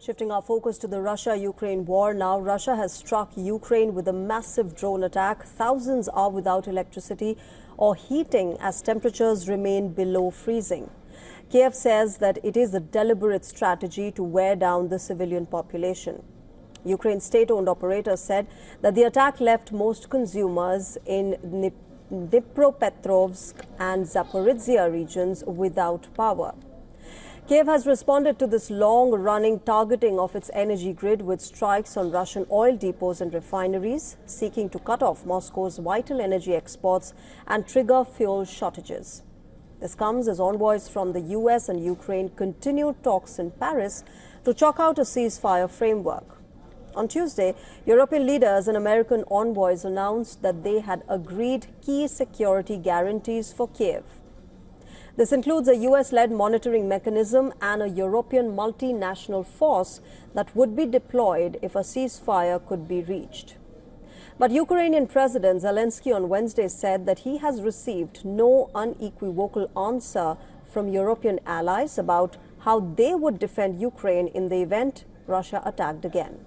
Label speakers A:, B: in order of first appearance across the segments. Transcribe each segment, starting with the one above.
A: Shifting our focus to the Russia-Ukraine war now, Russia has struck Ukraine with a massive drone attack. Thousands are without electricity or heating as temperatures remain below freezing. Kiev says that it is a deliberate strategy to wear down the civilian population. Ukraine's state-owned operator said that the attack left most consumers in Dnipropetrovsk and Zaporizhzhia regions without power. Kiev has responded to this long-running targeting of its energy grid with strikes on Russian oil depots and refineries, seeking to cut off Moscow's vital energy exports and trigger fuel shortages. This comes as envoys from the US and Ukraine continued talks in Paris to chalk out a ceasefire framework. On Tuesday, European leaders and American envoys announced that they had agreed key security guarantees for Kiev. This includes a US-led monitoring mechanism and a European multinational force that would be deployed if a ceasefire could be reached. But Ukrainian President Zelensky on Wednesday said that he has received no unequivocal answer from European allies about how they would defend Ukraine in the event Russia attacked again.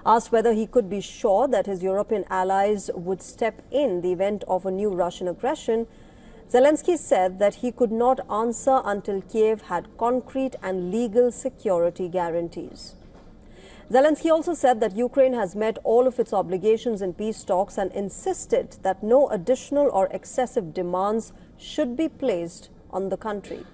A: Asked whether he could be sure that his European allies would step in the event of a new Russian aggression, Zelensky said that he could not answer until Kiev had concrete and legal security guarantees. Zelensky also said that Ukraine has met all of its obligations in peace talks and insisted that no additional or excessive demands should be placed on the country.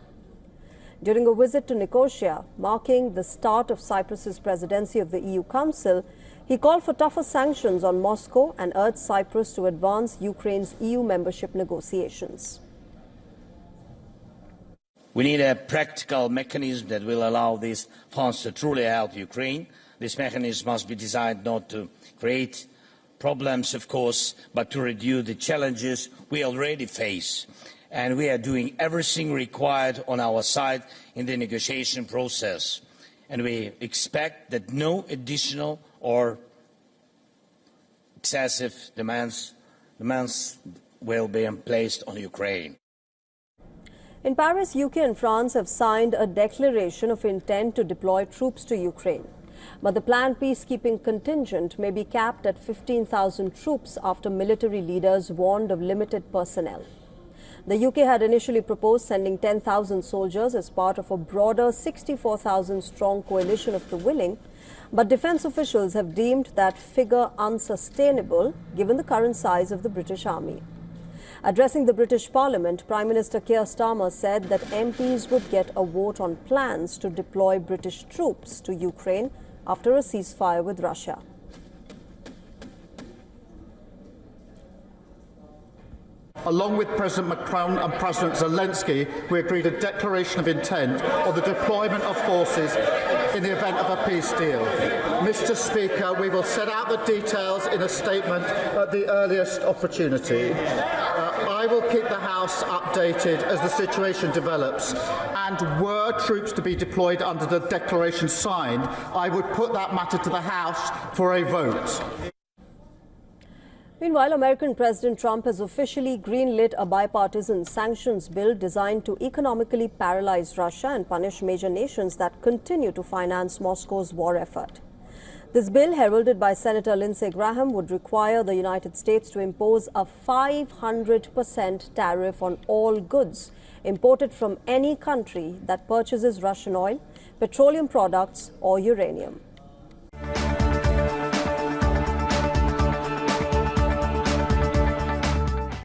A: During a visit to Nicosia, marking the start of Cyprus's presidency of the EU Council, he called for tougher sanctions on Moscow and urged Cyprus to advance Ukraine's EU membership negotiations.
B: We need a practical mechanism that will allow these funds to truly help Ukraine. This mechanism must be designed not to create problems, of course, but to reduce the challenges we already face. And we are doing everything required on our side in the negotiation process. And we expect that no additional or excessive demands will be placed on Ukraine.
A: In Paris, UK and France have signed a declaration of intent to deploy troops to Ukraine. But the planned peacekeeping contingent may be capped at 15,000 troops after military leaders warned of limited personnel. The UK had initially proposed sending 10,000 soldiers as part of a broader 64,000-strong coalition of the willing, but defence officials have deemed that figure unsustainable given the current size of the British Army. Addressing the British Parliament, Prime Minister Keir Starmer said that MPs would get a vote on plans to deploy British troops to Ukraine after a ceasefire with Russia.
C: Along with President Macron and President Zelensky, we agreed a declaration of intent on the deployment of forces in the event of a peace deal. Mr. Speaker, we will set out the details in a statement at the earliest opportunity. I will keep the House updated as the situation develops, and were troops to be deployed under the declaration signed, I would put that matter to the House for a vote.
A: Meanwhile, American President Trump has officially greenlit a bipartisan sanctions bill designed to economically paralyze Russia and punish major nations that continue to finance Moscow's war effort. This bill, heralded by Senator Lindsey Graham, would require the United States to impose a 500% tariff on all goods imported from any country that purchases Russian oil, petroleum products or uranium.